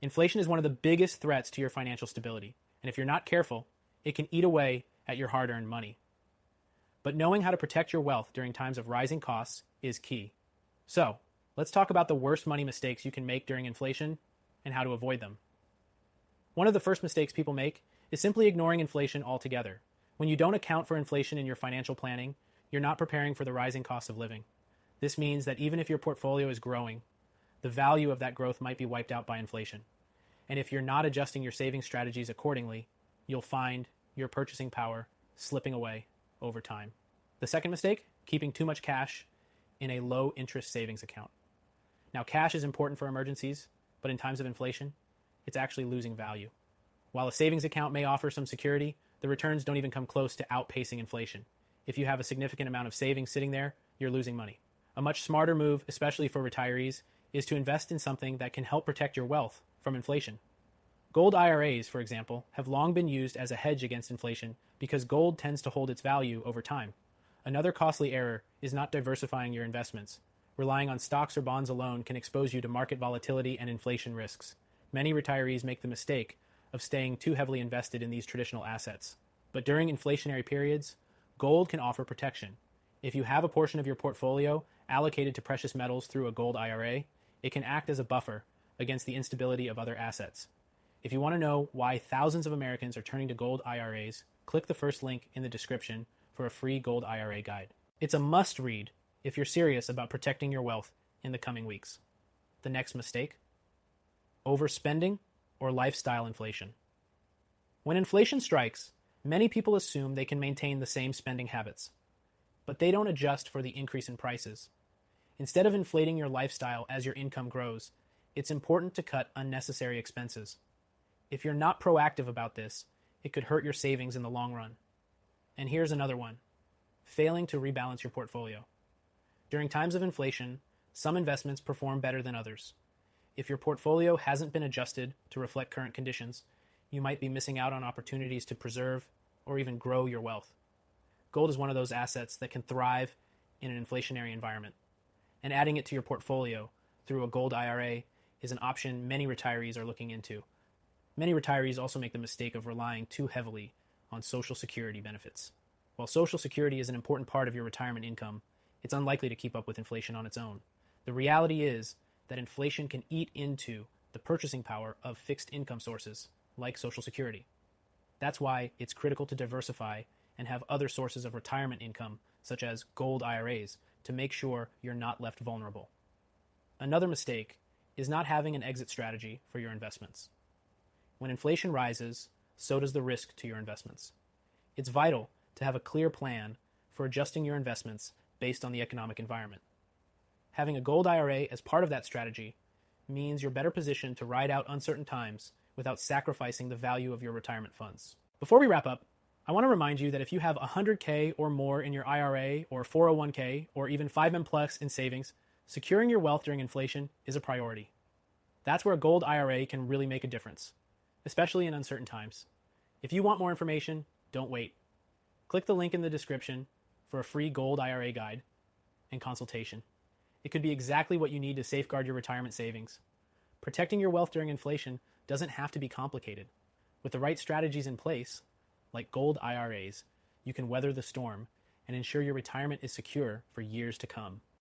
Inflation is one of the biggest threats to your financial stability, and if you're not careful, it can eat away at your hard-earned money. But knowing how to protect your wealth during times of rising costs is key. So, let's talk about the worst money mistakes you can make during inflation and how to avoid them. One of the first mistakes people make is simply ignoring inflation altogether. When you don't account for inflation in your financial planning, you're not preparing for the rising cost of living. This means that even if your portfolio is growing, the value of that growth might be wiped out by inflation. And if you're not adjusting your saving strategies accordingly, you'll find your purchasing power slipping away over time. The second mistake, keeping too much cash in a low interest savings account. Now, cash is important for emergencies, but in times of inflation, it's actually losing value. While a savings account may offer some security, the returns don't even come close to outpacing inflation. If you have a significant amount of savings sitting there, you're losing money. A much smarter move, especially for retirees, is to invest in something that can help protect your wealth from inflation. Gold IRAs, for example, have long been used as a hedge against inflation because gold tends to hold its value over time. Another costly error is not diversifying your investments. Relying on stocks or bonds alone can expose you to market volatility and inflation risks. Many retirees make the mistake of staying too heavily invested in these traditional assets. But during inflationary periods, gold can offer protection. If you have a portion of your portfolio allocated to precious metals through a gold IRA, it can act as a buffer against the instability of other assets. If you want to know why thousands of Americans are turning to gold IRAs, click the first link in the description for a free gold IRA guide. It's a must read if you're serious about protecting your wealth in the coming weeks. The next mistake, overspending or lifestyle inflation. When inflation strikes, many people assume they can maintain the same spending habits, but they don't adjust for the increase in prices. Instead of inflating your lifestyle as your income grows, it's important to cut unnecessary expenses. If you're not proactive about this, it could hurt your savings in the long run. And here's another one, failing to rebalance your portfolio. During times of inflation, some investments perform better than others. If your portfolio hasn't been adjusted to reflect current conditions, you might be missing out on opportunities to preserve or even grow your wealth. Gold is one of those assets that can thrive in an inflationary environment, and adding it to your portfolio through a gold IRA is an option many retirees are looking into. Many retirees also make the mistake of relying too heavily on Social Security benefits. While Social Security is an important part of your retirement income, it's unlikely to keep up with inflation on its own. The reality is that inflation can eat into the purchasing power of fixed income sources like Social Security. That's why it's critical to diversify and have other sources of retirement income, such as gold IRAs, to make sure you're not left vulnerable. Another mistake is not having an exit strategy for your investments. When inflation rises, so does the risk to your investments. It's vital to have a clear plan for adjusting your investments based on the economic environment. Having a gold IRA as part of that strategy means you're better positioned to ride out uncertain times without sacrificing the value of your retirement funds. Before we wrap up, I want to remind you that if you have $100K or more in your IRA or 401K or even 5M Plus in savings, securing your wealth during inflation is a priority. That's where a gold IRA can really make a difference, especially in uncertain times. If you want more information, don't wait. Click the link in the description for a free gold IRA guide and consultation. It could be exactly what you need to safeguard your retirement savings. Protecting your wealth during inflation doesn't have to be complicated. With the right strategies in place, like gold IRAs, you can weather the storm and ensure your retirement is secure for years to come.